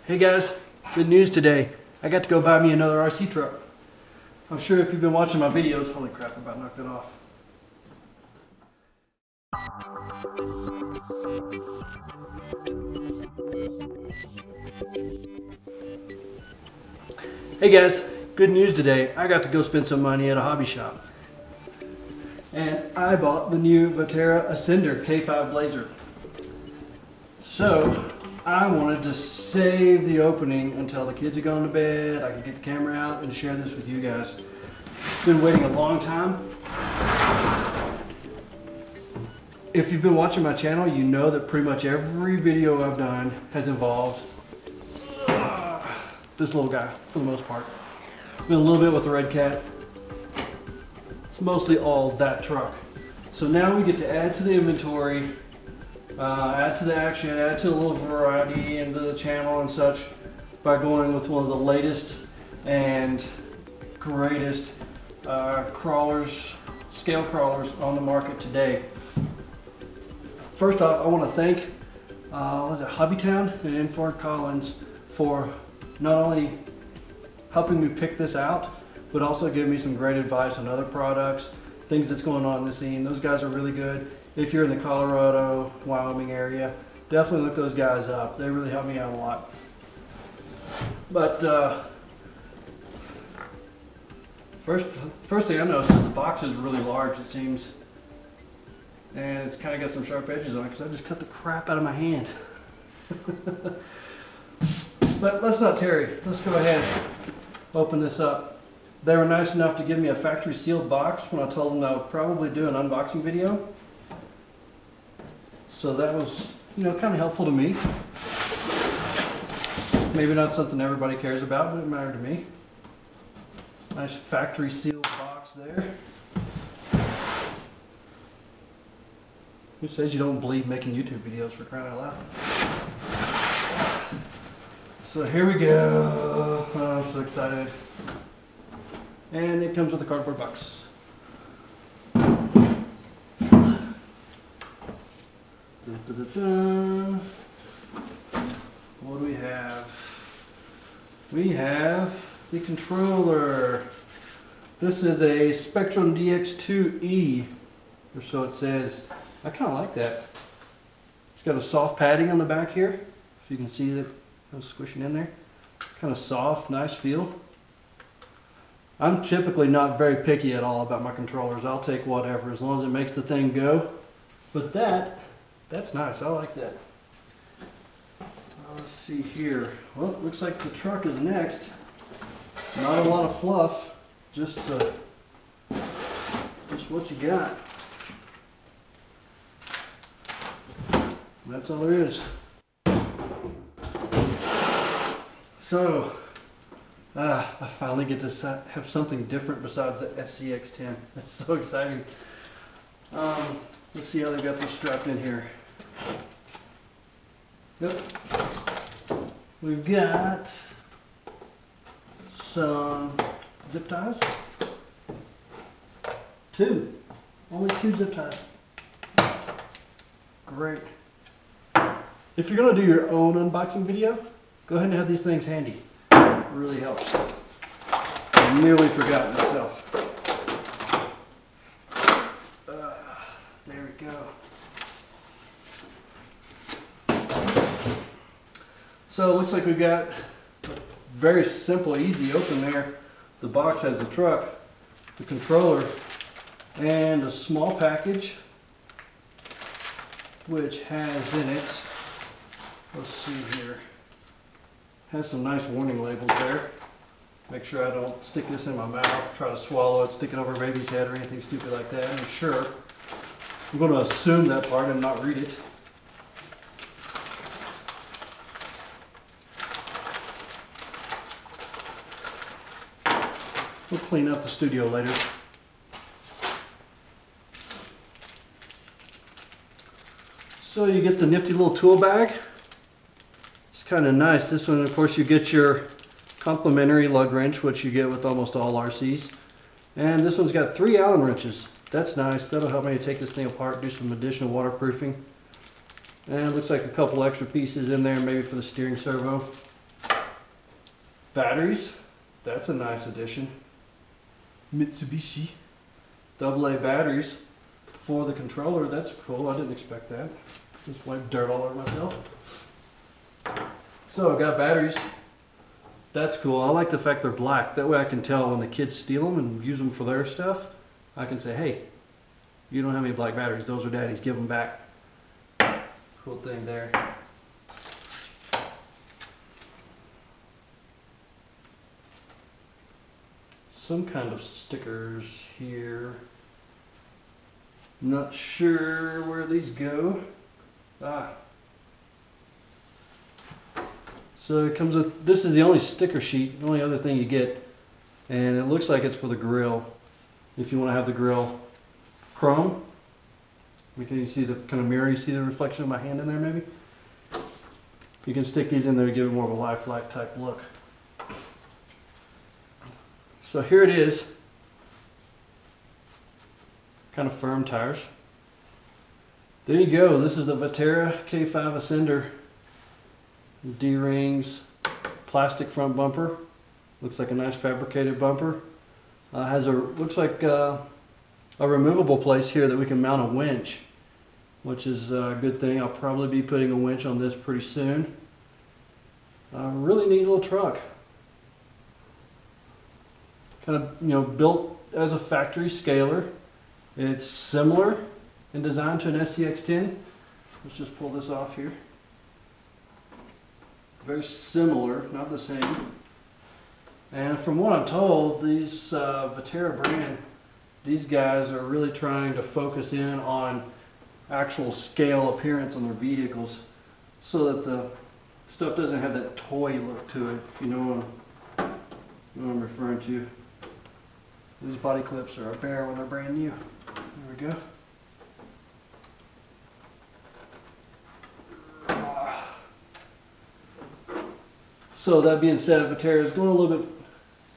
Hey guys, good news today. I got to go buy me another RC truck. I'm sure if you've been watching my videos, holy crap, I about knocked it off. Hey guys, good news today. I got to go spend some money at a hobby shop. And I bought the new Vaterra Ascender K5 Blazer. So, I wanted to save the opening until the kids had gone to bed. I could get the camera out and share this with you guys. Been waiting a long time. If you've been watching my channel, you know that pretty much every video I've done has involved this little guy, for the most part. Been a little bit with the Red Cat. It's mostly all that truck. So now we get to add to the inventory, add to the action, add to a little variety into the channel and such by going with one of the latest and greatest crawlers, scale crawlers on the market today. First off, I want to thank Hobbytown and Fort Collins for not only helping me pick this out, but also giving me some great advice on other products, things that's going on in the scene. Those guys are really good. If you're in the Colorado, Wyoming area, definitely look those guys up. They really help me out a lot. But first thing I noticed is the box is really large, it seems. And it's kind of got some sharp edges on it because I just cut the crap out of my hand. But let's not tarry. Let's go ahead and open this up. They were nice enough to give me a factory sealed box when I told them I would probably do an unboxing video. So that was, kind of helpful to me. Maybe not something everybody cares about, but it mattered to me. Nice factory sealed box there. Who says you don't bleed making YouTube videos, for crying out loud? So here we go. Oh, I'm so excited. And it comes with a cardboard box. What do we have? We have the controller. This is a Spectrum DX2E, or so it says. I kind of like that. It's got a soft padding on the back here, if you can see that squishing in there. Kind of soft, nice feel. I'm typically not very picky at all about my controllers. I'll take whatever as long as it makes the thing go. But that's nice. I like that. Let's see here. Well, it looks like the truck is next. Not a lot of fluff. Just what you got. That's all there is. So, I finally get to have something different besides the SCX10. That's so exciting. Let's see how they got this strapped in here. Yep. We've got some zip ties. Only two zip ties. Great. If you're going to do your own unboxing video, go ahead and have these things handy. It really helps. I nearly forgot myself. There we go. So it looks like we've got a very simple, easy open there. The box has the truck, the controller, and a small package which has in it, let's see here, has some nice warning labels there. Make sure I don't stick this in my mouth, try to swallow it, stick it over a baby's head or anything stupid like that. I'm sure. I'm going to assume that part and not read it. We'll clean up the studio later. So you get the nifty little tool bag. It's kind of nice. This one, of course, you get your complimentary lug wrench, which you get with almost all RCs. And this one's got 3 Allen wrenches. That's nice. That'll help me take this thing apart, do some additional waterproofing. And it looks like a couple extra pieces in there, maybe for the steering servo. Batteries, that's a nice addition. Mitsubishi AA batteries for the controller. That's cool. I didn't expect that. Just wiped dirt all over myself. So I got batteries. That's cool. I like the fact they're black. That way I can tell when the kids steal them and use them for their stuff. I can say, hey, you don't have any black batteries. Those are daddy's. Give them back. Cool thing there. Some kind of stickers here. Not sure where these go. So it comes with, this is the only sticker sheet, the only other thing you get, and it looks like it's for the grill. If you want to have the grill chrome, can you see the kind of mirror? You see the reflection of my hand in there maybe? You can stick these in there to give it more of a lifelike type look. So here it is. Kind of firm tires. There you go. This is the Vaterra K5 Ascender. D-rings, plastic front bumper. Looks like a nice fabricated bumper. Has a, looks like a removable place here that we can mount a winch, which is a good thing. I'll probably be putting a winch on this pretty soon. Really neat little truck. Kind of, built as a factory scaler. It's similar in design to an SCX-10. Let's just pull this off here. Very similar, not the same. And from what I'm told, these Vaterra brand, these guys are really trying to focus in on actual scale appearance on their vehicles so that the stuff doesn't have that toy look to it, if you know what I'm referring to. These body clips are a bear when they're brand new. There we go. So that being said, Vaterra is going a little bit,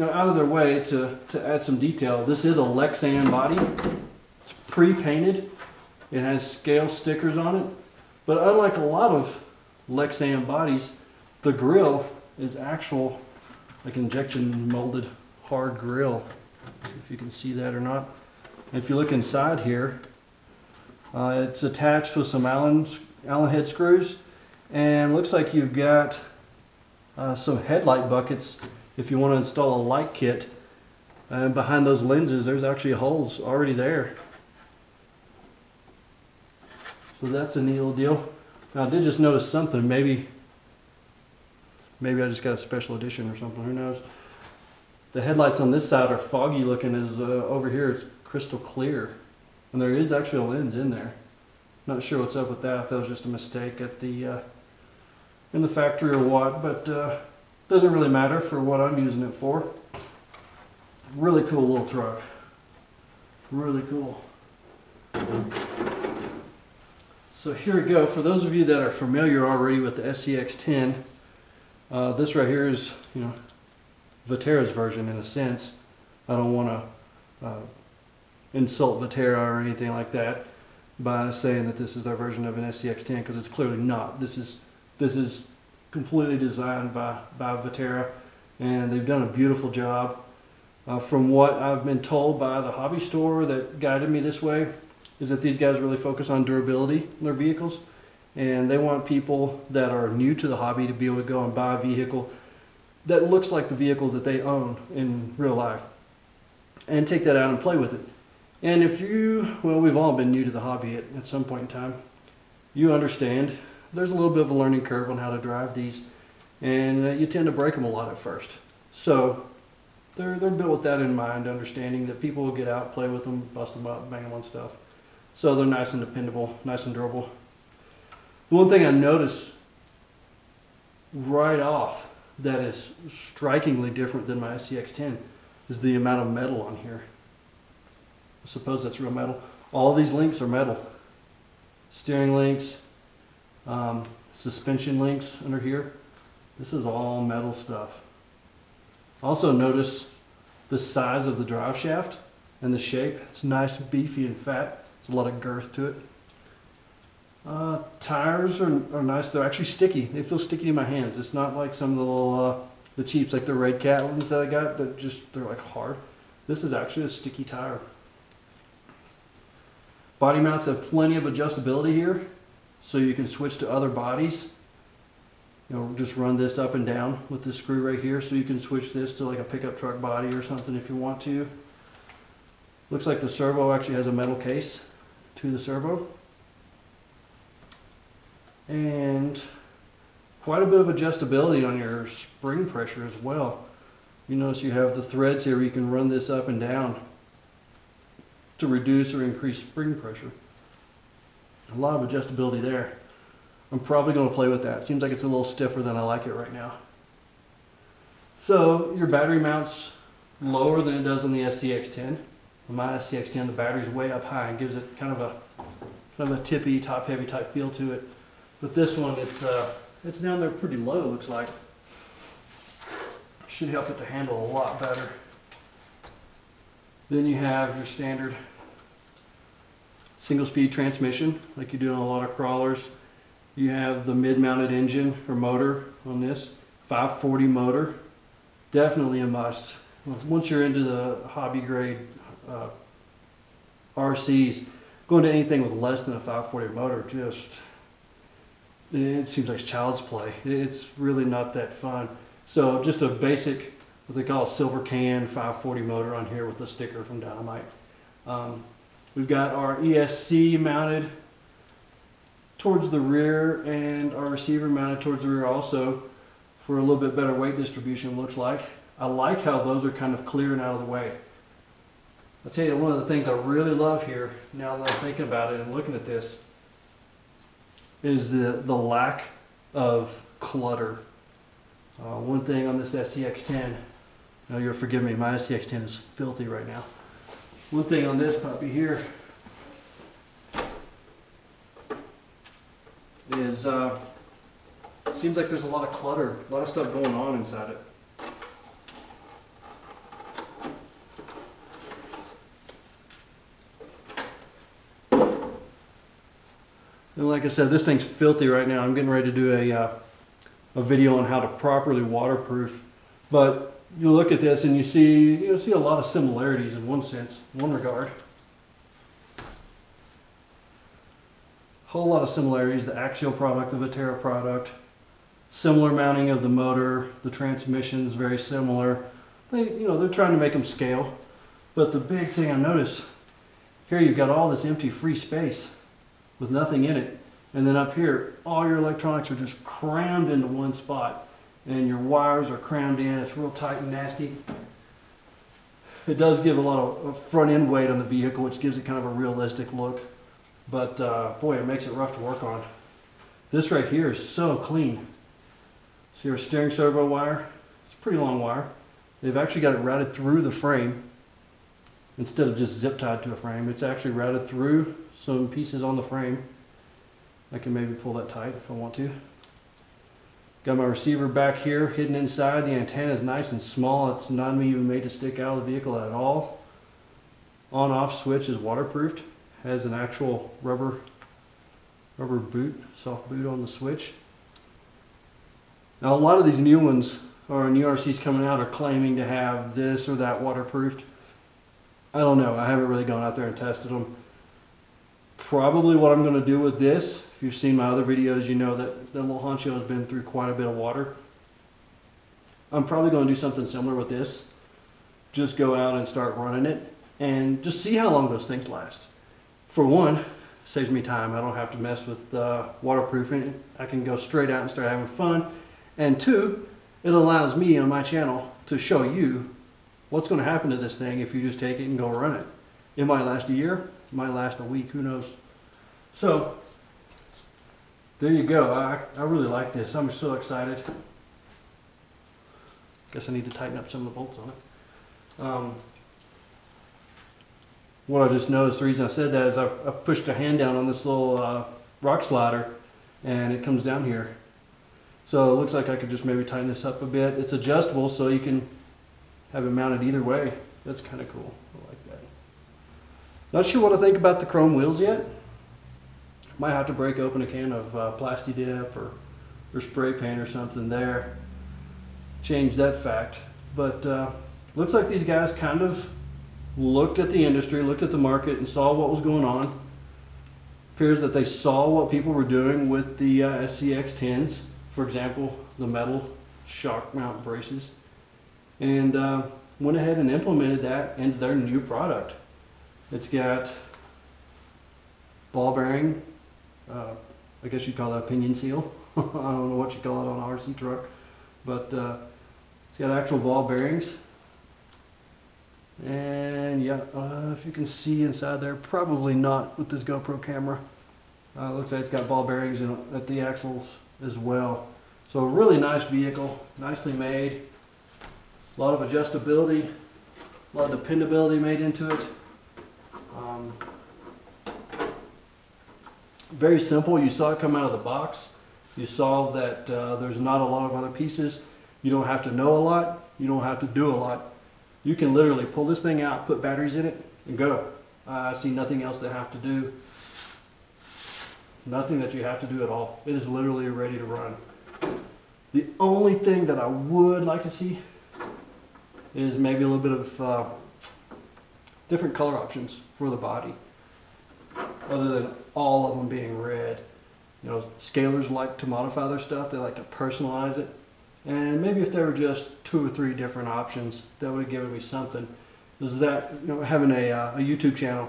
out of their way to add some detail. This is a Lexan body. It's pre-painted. It has scale stickers on it. But unlike a lot of Lexan bodies, the grill is actual, like injection molded hard grill. If you can see that or not. And if you look inside here, it's attached with some Allen head screws, and looks like you've got some headlight buckets if you want to install a light kit. And behind those lenses, there's actually holes already there. So that's a neat little deal. Now I did just notice something. Maybe I just got a special edition or something. Who knows? The headlights on this side are foggy looking, as over here it's crystal clear. And there is actually a lens in there. Not sure what's up with that, if that was just a mistake at the in the factory or what, but doesn't really matter for what I'm using it for. Really cool little truck. Really cool. So here we go. For those of you that are familiar already with the SCX-10, this right here is, Vaterra's version in a sense. I don't want to insult Vaterra or anything like that by saying that this is their version of an SCX-10, because it's clearly not. This is completely designed by Vaterra, and they've done a beautiful job. From what I've been told by the hobby store that guided me this way, is that these guys really focus on durability in their vehicles, and they want people that are new to the hobby to be able to go and buy a vehicle that looks like the vehicle that they own in real life and take that out and play with it. And if we've all been new to the hobby at some point in time, you understand there's a little bit of a learning curve on how to drive these, and you tend to break them a lot at first. So they're built with that in mind, understanding that people will get out, play with them, bust them up, bang them on stuff. So they're nice and dependable, nice and durable. The one thing I noticed right off that is strikingly different than my SCX-10 is the amount of metal on here. I suppose that's real metal. All of these links are metal. Steering links, suspension links under here. This is all metal stuff. Also notice the size of the drive shaft and the shape. It's nice, beefy, and fat. There's a lot of girth to it. Tires are nice. They're actually sticky. They feel sticky in my hands. It's not like some of the little the cheaps, like the Red Cat ones that I got, that just, they're like hard. This is actually a sticky tire. Body mounts have plenty of adjustability here, so you can switch to other bodies. You know, just run this up and down with this screw right here, so you can switch this to like a pickup truck body or something if you want to. Looks like the servo actually has a metal case to the servo. And quite a bit of adjustability on your spring pressure as well. You notice you have the threads here where you can run this up and down to reduce or increase spring pressure. A lot of adjustability there. I'm probably going to play with that. Seems like it's a little stiffer than I like it right now. So your battery mounts lower than it does on the SCX10. On my SCX10, the battery's way up high and gives it kind of a tippy, top-heavy type feel to it. But this one, it's down there pretty low, it looks like. Should help it to handle a lot better. Then you have your standard single-speed transmission, like you do on a lot of crawlers. You have the mid-mounted engine or motor on this, 540 motor. Definitely a must. Once you're into the hobby grade RCs, going to anything with less than a 540 motor, it seems like child's play. It's really not that fun. So just a basic, what they call a silver can 540 motor on here with the sticker from Dynamite. We've got our ESC mounted towards the rear and our receiver mounted towards the rear also for a little bit better weight distribution, looks like. I like how those are kind of clear and out of the way. I'll tell you, one of the things I really love here, now that I'm thinking about it and looking at this, is the lack of clutter. One thing on this SCX10, now you'll forgive me, my SCX10 is filthy right now. One thing on this puppy here is, seems like there's a lot of clutter, a lot of stuff going on inside it. And like I said, this thing's filthy right now. I'm getting ready to do a video on how to properly waterproof. But you look at this and you see a lot of similarities in one sense, in one regard. Whole lot of similarities. The axial product, the Vaterra product, similar mounting of the motor, the transmission's very similar. They're trying to make them scale. But the big thing I noticed here, you've got all this empty free space with nothing in it, and then up here all your electronics are just crammed into one spot, and your wires are crammed in. It's real tight and nasty. It does give a lot of front end weight on the vehicle, which gives it kind of a realistic look, but boy, it makes it rough to work on. This right here is so clean. See our steering servo wire? It's a pretty long wire. They've actually got it routed through the frame instead of just zip tied to a frame. It's actually routed through some pieces on the frame. I can maybe pull that tight if I want to. Got my receiver back here hidden inside. The antenna is nice and small. It's not even made to stick out of the vehicle at all. On-off switch is waterproofed. Has an actual rubber boot, soft boot on the switch. Now a lot of these new ones, or new RCs coming out, are claiming to have this or that waterproofed. I don't know. I haven't really gone out there and tested them. Probably what I'm going to do with this, if you've seen my other videos, you know that the little honcho has been through quite a bit of water. I'm probably going to do something similar with this. Just go out and start running it and just see how long those things last. For one, saves me time. I don't have to mess with waterproofing. I can go straight out and start having fun. And two, it allows me on my channel to show you what's going to happen to this thing if you just take it and go run it. It might last a year, it might last a week, who knows. So, there you go. I really like this. I'm so excited. Guess I need to tighten up some of the bolts on it. What I just noticed, the reason I said that is I pushed a hand down on this little rock slider and it comes down here. So it looks like I could just maybe tighten this up a bit. It's adjustable, so you can have it mounted either way. That's kind of cool. I like that. Not sure what I think about the chrome wheels yet. Might have to break open a can of Plasti Dip or spray paint or something there. change that fact. But looks like these guys kind of looked at the industry, looked at the market, and saw what was going on. Appears that they saw what people were doing with the SCX10s, for example, the metal shock mount braces, and went ahead and implemented that into their new product. It's got ball bearing, I guess you'd call that a pinion seal. I don't know what you call it on an RC truck, but it's got actual ball bearings. And yeah, if you can see inside there, probably not with this GoPro camera. It looks like it's got ball bearings at the axles as well. So a really nice vehicle, nicely made. A lot of adjustability, a lot of dependability made into it. Very simple. You saw it come out of the box. You saw that there's not a lot of other pieces. You don't have to know a lot. You don't have to do a lot. You can literally pull this thing out, put batteries in it, and go. I see nothing else to have to do. Nothing that you have to do at all. It is literally ready to run. The only thing that I would like to see is maybe a little bit of different color options for the body, other than all of them being red. You know, scalers like to modify their stuff. They like to personalize it. And maybe if there were just 2 or 3 different options, that would have given me something. Is that, you know, having a YouTube channel,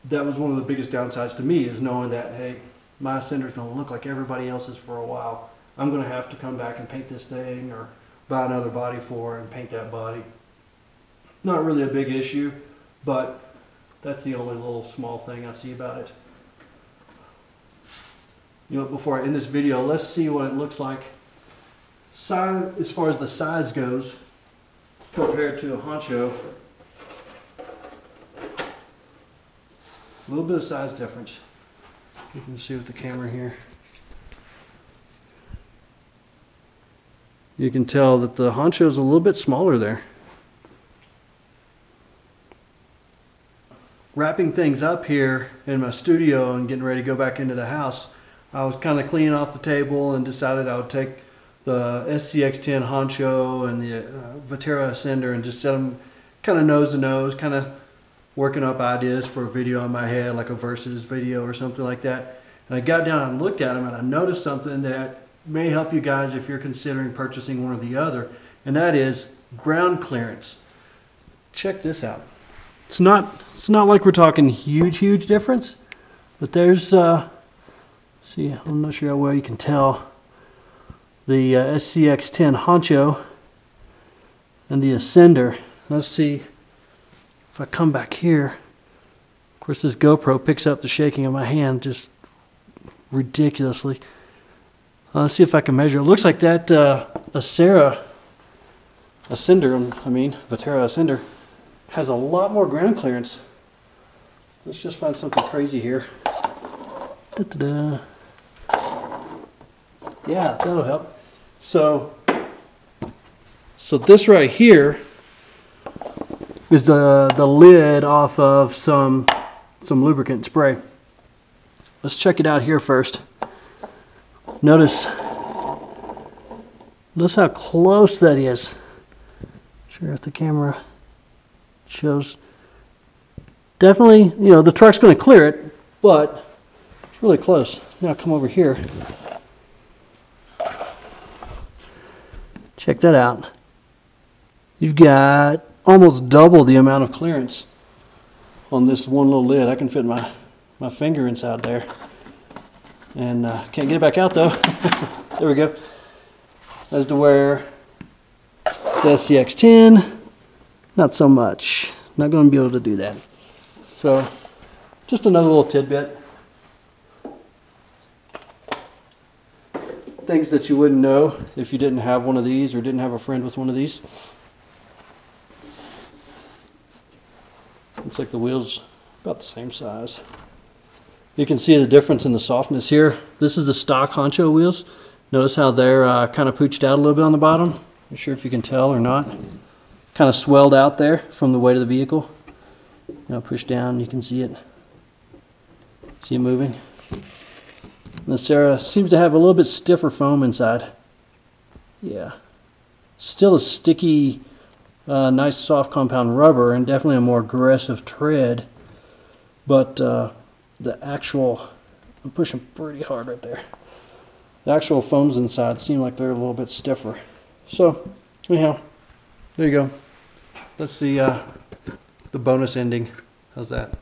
that was one of the biggest downsides to me, is knowing that, hey, my Ascender's going to look like everybody else's for a while. I'm going to have to come back and paint this thing, or buy another body for it and paint that body. Not really a big issue, but that's the only little small thing I see about it. You know, before I end this video, let's see what it looks like size, as far as the size goes, compared to a Honcho. A little bit of size difference. You can see with the camera here. You can tell that the Honcho is a little bit smaller there. Wrapping things up here in my studio and getting ready to go back into the house, I was kind of cleaning off the table and decided I would take the SCX10 Honcho and the Vaterra Ascender and just set them kind of nose to nose, kind of working up ideas for a video in my head, like a versus video or something like that. And I got down and looked at them, and I noticed something that may help you guys if you're considering purchasing one or the other, and that is ground clearance. Check this out. It's not like we're talking huge difference, but there's see, I'm not sure how well you can tell the SCX10 Honcho and the Ascender. Let's see if I come back here. Of course, this GoPro picks up the shaking of my hand just ridiculously. Let's see if I can measure. It looks like that Vaterra Ascender has a lot more ground clearance. Let's just find something crazy here. Da-da-da. Yeah, that'll help. So this right here is the lid off of some lubricant spray. Let's check it out here first. Notice how close that is. Sure, if the camera shows. Definitely, you know, the truck's going to clear it, but it's really close. Now come over here. Check that out. You've got almost double the amount of clearance on this one little lid. I can fit my finger inside there. And can't get it back out though. There we go. As to where the SCX10, not so much. Not going to be able to do that. So, just another little tidbit. Things that you wouldn't know if you didn't have one of these or didn't have a friend with one of these. Looks like the wheel's about the same size. You can see the difference in the softness here. This is the stock Honcho wheels. Notice how they're kind of pooched out a little bit on the bottom. Not sure if you can tell or not. Kind of swelled out there from the weight of the vehicle. Now push down, you can see it. See it moving. And the Vaterra seems to have a little bit stiffer foam inside. Yeah, Still a sticky, nice soft compound rubber, and definitely a more aggressive tread. But the actual, I'm pushing pretty hard right there. The actual foams inside seem like they're a little bit stiffer. So anyhow, there you go. That's the bonus ending. How's that?